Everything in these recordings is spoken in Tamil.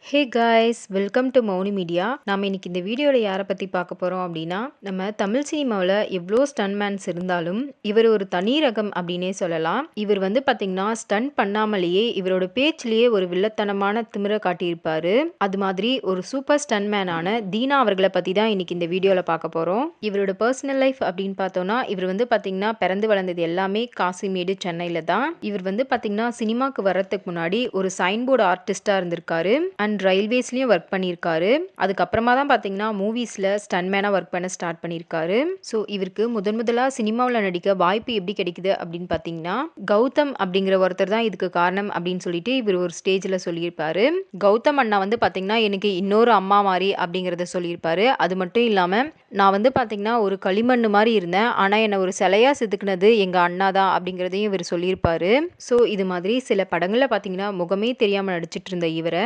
Hey guys, welcome to Mouni media. நாம் இன்னைக்கு இந்த வீடியோவில் யாரை பற்றி பார்க்க போகிறோம் அப்படின்னா, நம்ம தமிழ் சினிமாவில் எவ்வளோ ஸ்டன்மேன்ஸ் இருந்தாலும் இவர் ஒரு தனி ரகம் அப்படின்னே சொல்லலாம். இவர் பார்த்திங்கன்னா ஸ்டன் பண்ணாமலேயே இவரோட பேச்சிலேயே ஒரு வில்லத்தனமான திமிரை காட்டியிருப்பார். அது மாதிரி ஒரு சூப்பர் ஸ்டன்மேனான தீனா அவர்களை பற்றி தான் இன்னைக்கு இந்த வீடியோவில் பார்க்க போகிறோம். இவரோட பர்சனல் லைஃப் அப்படின்னு பார்த்தோன்னா, இவர் பார்த்திங்கன்னா பிறந்து வளர்ந்தது எல்லாமே காசிமேடு, சென்னையில் தான். இவர் பார்த்திங்கன்னா சினிமாவுக்கு வர்றதுக்கு முன்னாடி ஒரு சைன்போர்டு ஆர்டிஸ்டாக இருந்திருக்காரு அண்ட் ரயில்வேஸ்லயும் ஒர்க் பண்ணியிருக்காரு. அதுக்கப்புறமா தான் பார்த்தீங்கன்னா மூவிஸில் ஸ்டன்மேனாக ஒர்க் பண்ண ஸ்டார்ட் பண்ணியிருக்காரு. ஸோ இவருக்கு முதலாக சினிமாவில் நடிக்க வாய்ப்பு எப்படி கிடைக்குது அப்படின்னு பார்த்தீங்கன்னா, கௌதம் அப்படிங்கிற ஒருத்தர் தான் இதுக்கு காரணம் அப்படின்னு சொல்லிட்டு இவர் ஒரு ஸ்டேஜில் சொல்லியிருப்பாரு. கௌதம் அண்ணா பார்த்தீங்கன்னா எனக்கு இன்னொரு அம்மா மாதிரி அப்படிங்கிறத சொல்லியிருப்பாரு. அது மட்டும் இல்லாமல் நான் பார்த்தீங்கன்னா ஒரு களிமண் மாதிரி இருந்தேன், ஆனால் என்னை ஒரு சிலையாக செதுக்குனது எங்கள் அண்ணா தான் அப்படிங்கிறதையும் இவர் சொல்லியிருப்பாரு. ஸோ இது மாதிரி சில படங்களில் பார்த்தீங்கன்னா முகமே தெரியாமல் நடிச்சிட்டு இருந்த இவரை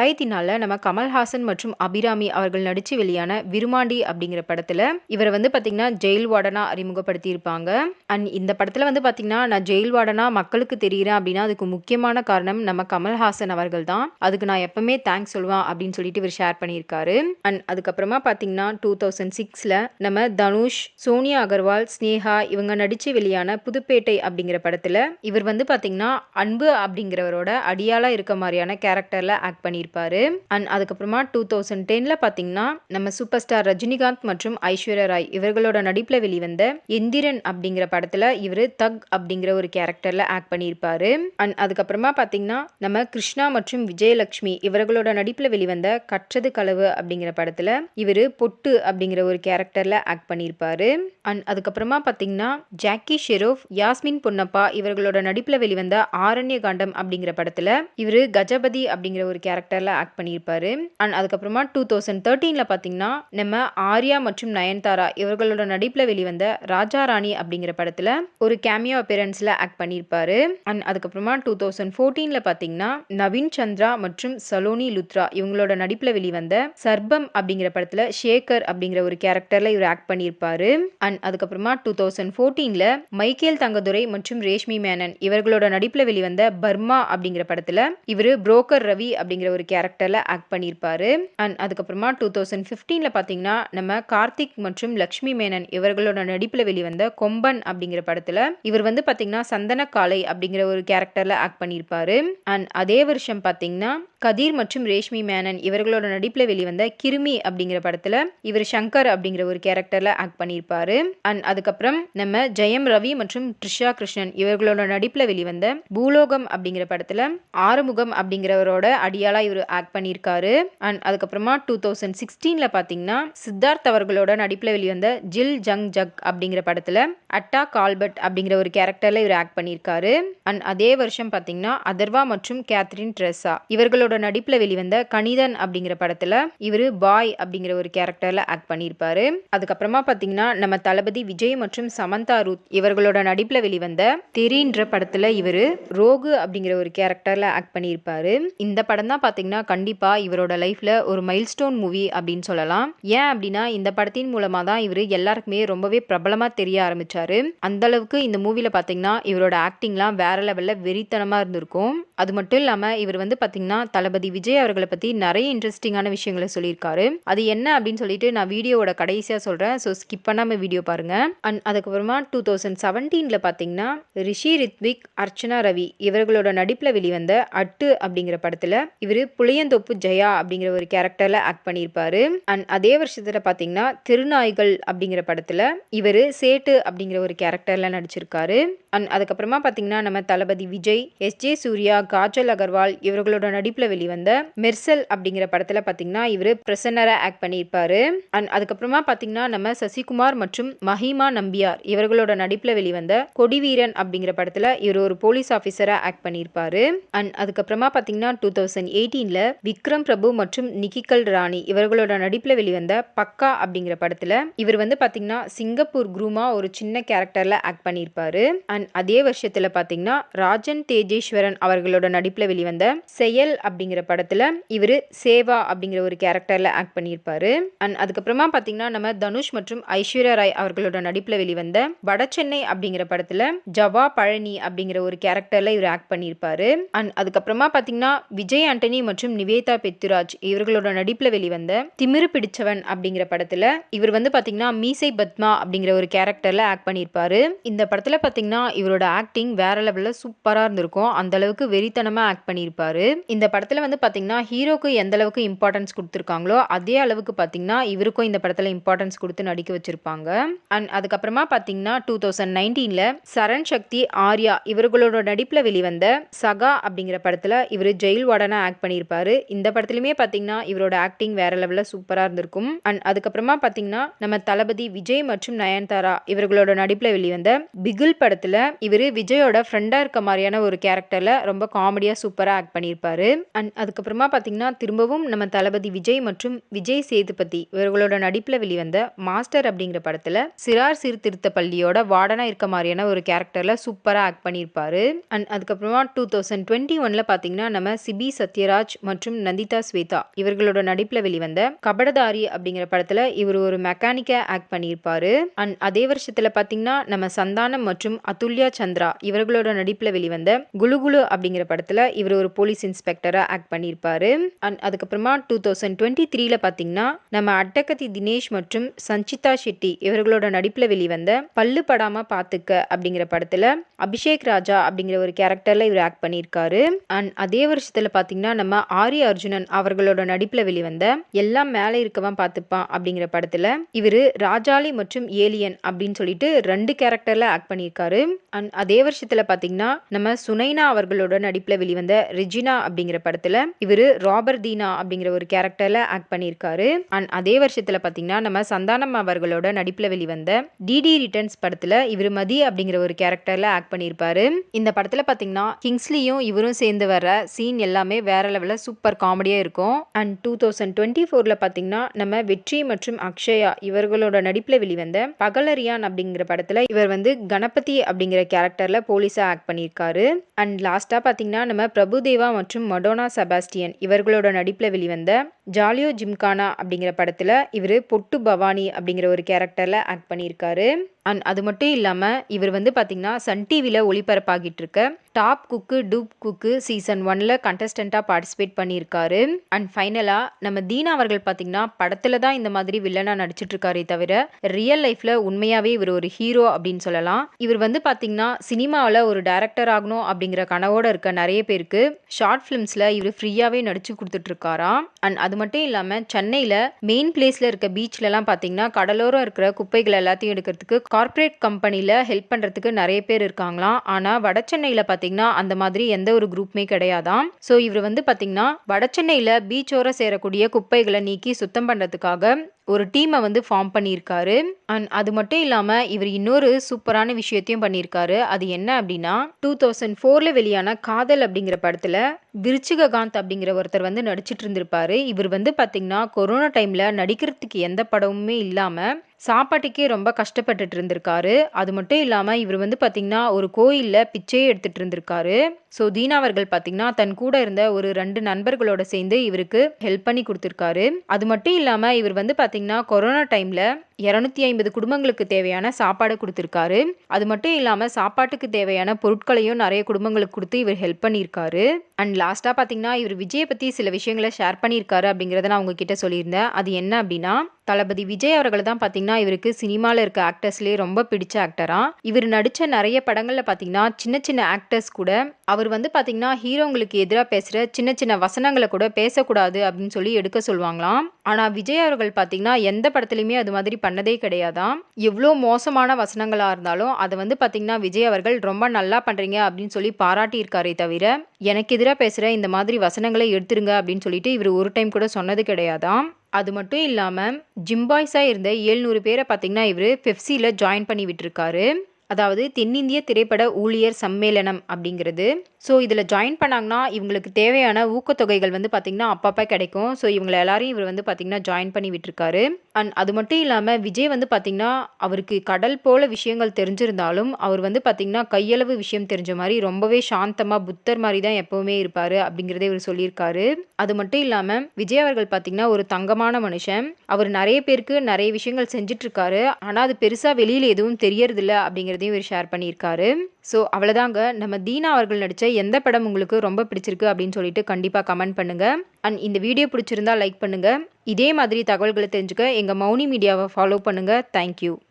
2004 நம்ம கமல்ஹாசன் மற்றும் அபிராமி அவர்கள் நடிச்சு வெளியான விருமாண்டி அப்படிங்கிற படத்துல இவரை பார்த்தீங்கன்னா ஜெயில் வார்டனா அறிமுகப்படுத்தி இருப்பாங்க. அண்ட் இந்த படத்துல பார்த்தீங்கன்னா நான் ஜெயில் வார்டனா மக்களுக்கு தெரிகிறேன் அப்படின்னா அதுக்கு முக்கியமான காரணம் நம்ம கமல்ஹாசன் அவர்கள் தான், அதுக்கு நான் எப்பவுமே தேங்க்ஸ் சொல்லுவேன் அப்படின்னு சொல்லிட்டு இவர் ஷேர் பண்ணியிருக்காரு. அண்ட் அதுக்கப்புறமா பார்த்தீங்கன்னா 2006 நம்ம தனுஷ், சோனியா அகர்வால், ஸ்னேகா இவங்க நடிச்சு வெளியான புதுப்பேட்டை அப்படிங்கிற படத்துல இவர் பார்த்தீங்கன்னா அன்பு அப்படிங்கிறவரோட அடியாளா இருக்க மாதிரியான கேரக்டர்ல ஆக்ட் பண்ணியிருப்பாரு. அண்ட் அதுக்கப்புறமா 2010 பார்த்தீங்கன்னா நம்ம சூப்பர் ஸ்டார் ரஜினிகாந்த் மற்றும் ஐஸ்வர்யா ராய் இவர்களோட நடிப்புல வெளிவந்த எந்திரன் அப்படிங்கிற படத்துல இவர் தக் அப்படிங்கிற ஒரு கேரக்டர்ல ஆக்ட் பண்ணியிருப்பாரு. அண்ட் அதுக்கப்புறமா பார்த்தீங்கன்னா நம்ம கிருஷ்ணா மற்றும் விஜயலட்சுமி இவர்களோட நடிப்புல வெளிவந்த கற்றது களவு அப்படிங்கிற படத்துல இவர் பொட்டு அப்படிங்கிற ஒரு கேரக்டர்ல ஆக்ட் பண்ணியிருப்பாரு. அண்ட் அதுக்கப்புறமா பார்த்தீங்கன்னா ஜாக்கி ஷெரோஃப், யாஸ்மின் பொன்னப்பா இவர்களோட நடிப்புல வெளிவந்த ஆரண்ய காண்டம் அப்படிங்கிற படத்துல இவர் கஜபதி அப்படிங்கிற ஒரு கேரக்டர்ல ஆக்ட் பண்ணியிருப்பாரு. அண்ட் அதுக்கப்புறமா 2013 பார்த்தீங்கன்னா நம்ம ஆர்யா மற்றும் நயன்தாரா இவர்களோட நடிப்புல வெளிவந்த ராஜா ராணி அப்படிங்கிற படத்துல ஒரு கேமியோ அப்பியரன்ஸ்ல ஆக்ட் பண்ணியிருப்பாரு. அண்ட் அதுக்கப்புறமா 2014 பார்த்தீங்கன்னா நவீன் சந்திரா மற்றும் சலோனி லுத்ரா இவங்களோட நடிப்புல வெளிவந்த சர்பம் அப்படிங்கிற படத்துல ஷேகர் அப்படிங்கிற ஒரு கேரக்டர்ல இவர் ஆக்ட் பண்ணியிருப்பாரு. அண்ட் அதுக்கப்புறமா 2014 மைக்கேல் தங்கதுரை மற்றும் ரேஷ்மி மேனன் இவர்களோட நடிப்புல வெளிவந்த பர்மா அப்படிங்கிற படத்துல இவர் புரோக்கர் ரவி அப்படிங்கிற ஒரு கேரக்டர்ல ஆக்ட் பண்ணியிருப்பாரு. அண்ட் அதுக்கப்புறமா 2015 பார்த்தீங்கன்னா நம்ம கார்த்திக் மற்றும் லக்ஷ்மி மேனன் இவர்களோட நடிப்புல வெளிவந்த கொம்பன் அப்படிங்கிற படத்துல இவர் பார்த்தீங்கன்னா சந்தன காளை அப்படிங்கிற ஒரு கேரக்டர்ல ஆக்ட் பண்ணியிருப்பாரு. அண்ட் அதே வருஷம் பார்த்தீங்கன்னா கதீர் மற்றும் ரேஷ்மி மேனன் இவர்களோட நடிப்புல வெளிவந்த கிருமி அப்படிங்கிற படத்துல இவர் சங்கர் அப்படிங்கிற ஒரு கேரக்டர்ல ஆக்ட் பண்ணியிருப்பாரு. அண்ட் அதுக்கப்புறம் நம்ம ஜெயம் ரவி மற்றும் ட்ரிஷா கிருஷ்ணன் இவர்களோட நடிப்புல வெளிவந்த பூலோகம் அப்படிங்கிற படத்துல ஆறுமுகம் அப்படிங்கிறவரோட அடியாளா இவர் ஆக்ட் பண்ணியிருக்காரு. அண்ட் அதுக்கப்புறமா 2016 பார்த்தீங்கன்னா சித்தார்த் அவர்களோட நடிப்புல வெளிவந்த ஜில் ஜங் ஜக் அப்படிங்கிற படத்துல அட்டா கால்பர்ட் அப்படிங்கிற ஒரு கேரக்டர்ல இவர் ஆக்ட் பண்ணியிருக்காரு. அண்ட் அதே வருஷம் பார்த்தீங்கன்னா அதர்வா மற்றும் கேத்ரின் ட்ரெஸா இவர்களோட நடிப்புல வெளிவந்த கணிதன் அப்படிங்கிற படத்துல இவர் பாய் அப்படிங்கிற ஒரு கேரக்டர்ல ஆக்ட் பண்ணியிருப்பாரு. அதுக்கப்புறமா பார்த்தீங்கன்னா நம்ம தளபதி விஜய் மற்றும் சமந்தா ரூத் இவர்களோட நடிப்புல வெளிவந்த தெரின்ற படத்துல இவர் ரோகு அப்படிங்கிற ஒரு கேரக்டர்ல ஆக்ட் பண்ணியிருப்பாரு. இந்த படம் தான் பார்த்தீங்கன்னா கண்டிப்பா இவரோட லைஃப்ல ஒரு மைல்ஸ்டோன் மூவி அப்படின்னு சொல்லலாம். ஏன் அப்படின்னா இந்த படத்தின் மூலமா தான் இவர் எல்லாருக்குமே ரொம்பவே பிரபலமா தெரிய ஆரம்பிச்சாரு. அந்த அளவுக்கு இந்த மூவில பார்த்தீங்கன்னா இவரோட ஆக்டிங்லாம் வேற லெவல்ல வெறித்தனமா இருந்திருக்கும். அது மட்டும் இல்லாம இவர் பார்த்தீங்கன்னா தளபதி விஜய் அவர்களை பத்தி நிறைய இன்ட்ரெஸ்டிங்கான விஷயங்களை சொல்லியிருக்காரு. அது என்ன அப்படின்னு சொல்லிட்டு நான் வீடியோவோட கடைசியா சொல்றேன், ஸோ ஸ்கிப் பண்ணாம வீடியோ பாருங்க. அண்ட் அதுக்கப்புறமா 2017 பார்த்தீங்கன்னா ரிஷி ரித்விக், அர்ச்சனா ரவி இவர்களோட நடிப்புல வெளிவந்த அட்டு அப்படிங்கிற படத்துல இவர் புளியந்தோப்பு ஜெயா அப்படிங்கிற ஒரு கேரக்டர்ல ஆக்ட் பண்ணியிருப்பாரு. அண்ட் அதே வருஷத்துல பார்த்தீங்கன்னா திருநாய்கள் அப்படிங்கிற படத்துல இவர் சேட்டு அப்படிங்கிற ஒரு கேரக்டர்ல நடிச்சிருக்காரு. அண்ட் அதுக்கப்புறமா பார்த்தீங்கன்னா நம்ம தளபதி விஜய், எஸ்.ஜே. சூர்யா, காஜல் அகர்வால் இவர்களோட நடிப்புல வெளிவந்த மெர்சல் அப்படிங்கிற படத்துல பார்த்தீங்கன்னா இவர் பிரசன்னரா ஆக்ட் பண்ணியிருப்பாரு. அண்ட் அதுக்கப்புறமா பார்த்தீங்கன்னா நம்ம சசிகுமார் மற்றும் மஹிமா நம்பியார் இவர்களோட நடிப்புல வெளிவந்த கொடிவீரன் அப்படிங்கிற படத்துல இவர் ஒரு போலீஸ் ஆஃபீஸரா ஆக்ட் பண்ணியிருப்பாரு. அண்ட் அதுக்கப்புறமா பார்த்தீங்கன்னா 2018 விக்ரம் பிரபு மற்றும் நிக்கிகல் ராணி இவர்களோட நடிப்புல வெளிவந்த பக்கா அப்படிங்கிற படத்துல இவர் பார்த்தீங்கன்னா சிங்கப்பூர் குரூமா ஒரு சின்ன கேரக்டர்ல ஆக்ட் பண்ணியிருப்பாரு. அண்ட் அதே வருஷத்துல பாத்தீங்கன்னா ராஜன் தேஜேஸ்வரன் அவர்களோட நடிப்புல வெளிவந்த செயல் அப்படிங்கிற படத்துல இவரு சேவா அப்படிங்கிற ஒரு கேரக்டர்ல ஆக்ட் பண்ணியிருப்பாரு. அண்ட் அதுக்கப்புறமா பாத்தீங்கன்னா நம்ம தனுஷ் மற்றும் ஐஸ்வர்யா ராய் அவர்களோட நடிப்புல வெளிவந்த வடசென்னை அப்படிங்கிற படத்துல ஜவா பழனி அப்படிங்கிற ஒரு கேரக்டர்ல இவர் ஆக்ட் பண்ணியிருப்பாரு. அண்ட் அதுக்கப்புறமா பாத்தீங்கன்னா விஜய் ஆண்டனி மற்றும் நிவேதா பெத்துராஜ் இவர்களோட நடிப்புல வெளிவந்த திமிரு பிடிச்சவன் அப்படிங்கிற படத்துல இவர் வந்து பாத்தீங்கன்னா மீசை பத்மா அப்படிங்கிற ஒரு கேரக்டர்ல ஆக்ட் பண்ணியிருப்பாரு. இந்த படத்துல பாத்தீங்கன்னா இவரோட ஆக்டிங் வேற லெவல்ல சூப்பரா இருந்திருக்கும். அந்த அளவுக்கு வெறித்தனமா ஆக்ட் பண்ணியிருப்பாரு. இந்த படத்துல வந்து பாத்தீங்கன்னா ஹீரோக்கு எந்த அளவுக்கு இம்பார்ட்டன்ஸ் கொடுத்திருக்காங்களோ அதே அளவுக்கு பாத்தீங்கன்னா இவருக்கும் இந்த படத்துல இம்பார்ட்டன்ஸ் கொடுத்து நடிக்க வச்சிருப்பாங்க. அண்ட் அதுக்கப்புறமா பாத்தீங்கன்னா 2019ல சரண் சக்தி ஆர்யா இவர்களோட நடிப்புல வெளிவந்த சகா அப்படிங்கிற படத்துல இவர் ஜெயில் வார்டனா ஆக்ட் பண்ணியிருப்பாரு. இந்த படத்துலயுமே பாத்தீங்கன்னா இவரோட ஆக்டிங் வேற லெவல்ல சூப்பரா இருந்திருக்கும். அண்ட் அதுக்கப்புறமா பாத்தீங்கன்னா நம்ம தளபதி விஜய் மற்றும் நயன்தாரா இவர்களோட நடிப்புல வெளிவந்த பிகில் படத்துல இவர் விஜயோட ஃப்ரெண்டா இருக்க மாதிரியான ஒரு கேரக்டர்ல ரொம்ப காமெடியா சூப்பரா ஆக்ட் பண்ணியிருப்பாரு. அண்ட் அதுக்கப்புறமா பாத்தீங்கன்னா திரும்பவும் நம்ம தளபதி விஜய் மற்றும் விஜய் சேதுபதி இவர்களோட நடிப்புல வெளிவந்த மாஸ்டர் அப்படிங்கிற படத்துல சிறார் சீர்திருத்த பள்ளியோட வார்டனா இருக்க மாதிரியான ஒரு கேரக்டர்ல சூப்பரா ஆக்ட் பண்ணியிருப்பாரு. அண்ட் அதுக்கப்புறமா 2021ல பாத்தீங்கன்னா நம்ம சிபி சத்யராஜ் மற்றும் நந்திதா ஸ்வேதா இவர்களோட நடிப்புல வெளிவந்த கபடதாரி அப்படிங்கிற படத்துல இவர் ஒரு மெக்கானிக்கா ஆக்ட் பண்ணியிருப்பாரு. அண்ட் அதே வருஷத்துல பாத்தீங்கன்னா நம்ம சந்தானம் மற்றும் அதுல்யா சந்திரா இவர்களோட நடிப்புல வெளிவந்த குலுகுலு அப்படிங்கிற படத்துல இவர் ஒரு போலீஸ் இன்ஸ்பெக்டரா ஆக்ட் பண்ணியிருப்பாரு. அண்ட் அதுக்கப்புறமா 2023ல பாத்தீங்கன்னா நம்ம அட்டகத்தி தினேஷ் மற்றும் சஞ்சிதா ஷெட்டி இவர்களோட நடிப்புல வெளிவந்த பல்லு படாம பாத்துக்க அப்படிங்கிற படத்துல அபிஷேக் ராஜா அப்படிங்கிற ஒரு கேரக்டர்ல இவர் ஆக்ட் பண்ணியிருக்காரு. அண்ட் அதே வருஷத்துல பாத்தீங்கன்னா நம்ம ஆர்யா அர்ஜுனன் அவர்களோட நடிப்புல வெளிவந்த எல்லாம் மேல இருக்கவன் பாத்துப்பான் அப்படிங்கிற படத்துல இவரு ராஜாளி மற்றும் ஏலியன் அப்படின்னு சொல்லிட்டு 2 கேரக்டர்ல ஆக்ட் பண்ணியிருக்காரு. அண்ட் அதே வருஷத்துல பாத்தீங்கன்னா நம்ம சுனைனா அவர்களோட நடிப்புல வெளிவந்த ரெஜினா அப்படிங்கிற படத்துல இவரு ராபர் தீனா அப்படிங்கிற ஒரு கேரக்டர்ல ஆக்ட் பண்ணியிருக்காரு. அண்ட் அதே வருஷத்துல பாத்தீங்கன்னா நம்ம சந்தானம் அவர்களோட நடிப்புல வெளிவந்த டிடி ரிட்டர்ன்ஸ் படத்துல இவர் மதி அப்படிங்கிற ஒரு கேரக்டர்ல ஆக்ட் பண்ணியிருப்பாரு. இந்த படத்துல பாத்தீங்கன்னா கிங்ஸ்லியும் இவரும் சேர்ந்து வர சீன் எல்லாமே வேற லெவல்ல சூப்பர் காமெடியா இருக்கும். அண்ட் 2024ல பாத்தீங்கன்னா நம்ம வெற்றி மற்றும் அக்ஷயா இவர்களோட நடிப்புல வெளிவந்த பகலரியான் அப்படிங்கிற படத்துல இவர் வந்து கணபதி அப்படிங்கிற கேரக்டர்ல போலீஸா ஆக்ட் பண்ணியிருக்காரு. அண்ட் லாஸ்டா பாத்தீங்கன்னா நம்ம பிரபுதேவா மற்றும் மடோனா செபாஸ்டியன் இவர்களோட நடிப்புல வெளிவந்த ஜாலியோ ஜிம்கானா அப்படிங்கிற படத்துல இவர் பொட்டு பவானி அப்படிங்கிற ஒரு கேரக்டர்ல ஆக்ட் பண்ணியிருக்காரு. அண்ட் அது மட்டும் இல்லாம இவர் வந்து பாத்தீங்கன்னா சன் டிவில ஒளிபரப்பாகிட்டு இருக்க Top Cook Dupe Cook season 1ல கண்டஸ்டண்டா பார்ட்டிசிபேட் பண்ணியிருக்காரு. அண்ட் ஃபைனலா நம்ம தீனா அவர்கள் பாத்தீங்கன்னா படத்துல தான் இந்த மாதிரி வில்லனா நடிச்சிட்டு இருக்காரே தவிர ரியல் லைஃப்ல உண்மையாவே இவர் ஒரு ஹீரோ அப்படின்னு சொல்லலாம். இவர் வந்து பாத்தீங்கன்னா சினிமாவில் ஒரு டைரக்டர் ஆகணும் அப்படிங்கிற கனவோட இருக்க நிறைய பேருக்கு ஷார்ட் பிலிம்ஸ்ல இவர் ஃப்ரீயாவே நடிச்சு கொடுத்துட்டு இருக்காராம். அண்ட் அது மட்டும் இல்லாம சென்னையில மெயின் பிளேஸ்ல இருக்க பீச்ல எல்லாம் பாத்தீங்கன்னா கடலோரம் இருக்கிற குப்பைகள் எல்லாத்தையும் எடுக்கிறதுக்கு கார்ப்பரேட் கம்பெனில ஹெல்ப் பண்றதுக்கு நிறைய பேர் இருக்காங்களாம். ஆனா வடசென்னையில பாத்தீங்கன்னா அந்த மாதிரி எந்த ஒரு குரூப்புமே கிடையாதாம். சோ இவர் வந்து பாத்தீங்கன்னா வடசென்னையில பீச்சோர சேரக்கூடிய குப்பைகளை நீக்கி சுத்தம் பண்றதுக்காக ஒரு டீமை வந்து ஃபார்ம் பண்ணியிருக்காரு. அண்ட் அது மட்டும் இல்லாம இவர் இன்னொரு சூப்பரான விஷயத்தையும் பண்ணியிருக்காரு. அது என்ன அப்படின்னா 2004ல வெளியான காதல் அப்படிங்கிற படத்துல விருச்சிககாந்த் அப்படிங்கிற ஒருத்தர் வந்து நடிச்சிட்டு இருந்திருப்பாரு. இவர் வந்து பாத்தீங்கன்னா கொரோனா டைம்ல நடிக்கிறதுக்கு எந்த படமுமே இல்லாம சாப்பாட்டுக்கே ரொம்ப கஷ்டப்பட்டுட்டு இருந்திருக்காரு. அது மட்டும் இல்லாம இவர் வந்து பாத்தீங்கன்னா ஒரு கோயில்ல பிச்சையே எடுத்துட்டு இருந்திருக்காரு. ஸோ தீனா அவர்கள் பாத்தீங்கன்னா தன் கூட இருந்த ஒரு 2 நண்பர்களோட சேர்ந்து இவருக்கு ஹெல்ப் பண்ணி கொடுத்திருக்காரு. அது மட்டும் இல்லாம இவர் வந்து பாத்தீங்கன்னா கொரோனா டைம்ல 250 குடும்பங்களுக்கு தேவையான சாப்பாடு கொடுத்திருக்காரு. அது மட்டும் இல்லாம சாப்பாட்டுக்கு தேவையான பொருட்களையும் நிறைய குடும்பங்களுக்கு கொடுத்து இவர் ஹெல்ப் பண்ணியிருக்காரு. அண்ட் லாஸ்டா பாத்தீங்கன்னா இவர் விஜயை பத்தி சில விஷயங்களை ஷேர் பண்ணியிருக்காரு அப்படிங்கறத நான் உங்ககிட்ட சொல்லியிருந்தேன். அது என்ன அப்படின்னா தளபதி விஜய் அவர்கள் தான் பாத்தீங்கன்னா இவருக்கு சினிமால இருக்க ஆக்டர்ஸ்லயே ரொம்ப பிடிச்ச ஆக்டரா. இவர் நடிச்ச நிறைய படங்கள்ல பாத்தீங்கன்னா சின்ன சின்ன ஆக்டர்ஸ் கூட அவர் வந்து பாத்தீங்கன்னா ஹீரோங்களுக்கு எதிராக பேசுற சின்ன சின்ன வசனங்களை கூட பேசக்கூடாது அப்படின்னு சொல்லி எடுக்க சொல்லுவாங்களாம். ஆனா விஜய் அவர்கள் பாத்தீங்கன்னா எந்த படத்துலயுமே அது மாதிரி பண்ணதே கிடையாதாம். எவ்வளோ மோசமான வசனங்களா இருந்தாலும் அதை வந்து பாத்தீங்கன்னா விஜய் அவர்கள் ரொம்ப நல்லா பண்றீங்க அப்படின்னு சொல்லி பாராட்டி இருக்காரே தவிர எனக்கு எதிராக பேசுற இந்த மாதிரி வசனங்களை எடுத்துருங்க அப்படின்னு சொல்லிட்டு இவர் ஒரு டைம் கூட சொன்னது கிடையாதாம். அது மட்டும் இல்லாம ஜிம்பாய்ஸா இருந்த 700 பேரை பாத்தீங்கன்னா இவரு பெப்சில ஜாயின் பண்ணி விட்டுருக்காரு. அதாவது தென்னிந்திய திரைப்பட ஊழியர் சம்மேளனம் அப்படிங்கிறது. ஸோ இதில் ஜாயின் பண்ணாங்கன்னா இவங்களுக்கு தேவையான ஊக்கத்தொகைகள் வந்து பார்த்திங்கன்னா அப்பப்போ கிடைக்கும். ஸோ இவங்களை எல்லாரையும் இவர் வந்து பார்த்திங்கன்னா ஜாயின் பண்ணி விட்டுருக்காரு. அண்ட் அது மட்டும் இல்லாம விஜய் வந்து பார்த்தீங்கன்னா, அவருக்கு கடல் போல விஷயங்கள் தெரிஞ்சிருந்தாலும், அவர் வந்து பார்த்தீங்கன்னா, கையளவு விஷயம் தெரிஞ்ச மாரி ரொம்பவே சாந்தமா புத்தர் மாரி தான் எப்பவுமே இருப்பாரு அப்படிங்கிறதே இவரு சொல்லியிருக்காரு. அது மட்டும் இல்லாம விஜய் அவர்கள் பார்த்தீங்கன்னா, ஒரு தங்கமான மனுஷன். அவர் நெறைய பேருக்கு நெறைய விஷயங்கள் செஞ்சுட்டு இருக்காரு. ஆனா அது பெருசா வெளியில எதுவும் தெரியறதில்ல அப்படிங்கிறதையும் இவரு ஷேர் பண்ணியிருக்காரு. ஸோ அவ்வளதாங்க. நம்ம தீனா அவர்கள் நடிச்ச எந்த படம் உங்களுக்கு ரொம்ப பிடிச்சிருக்கு அப்படின்னு சொல்லிட்டு கண்டிப்பா கமெண்ட் பண்ணுங்க. அண்ட் இந்த வீடியோ பிடிச்சிருந்தா லைக் பண்ணுங்க. இதே மாதிரி தகவல்கள தெரிஞ்சுக்க எங்க மௌனி மீடியாவ ஃபாலோ பண்ணுங்க. Thank you.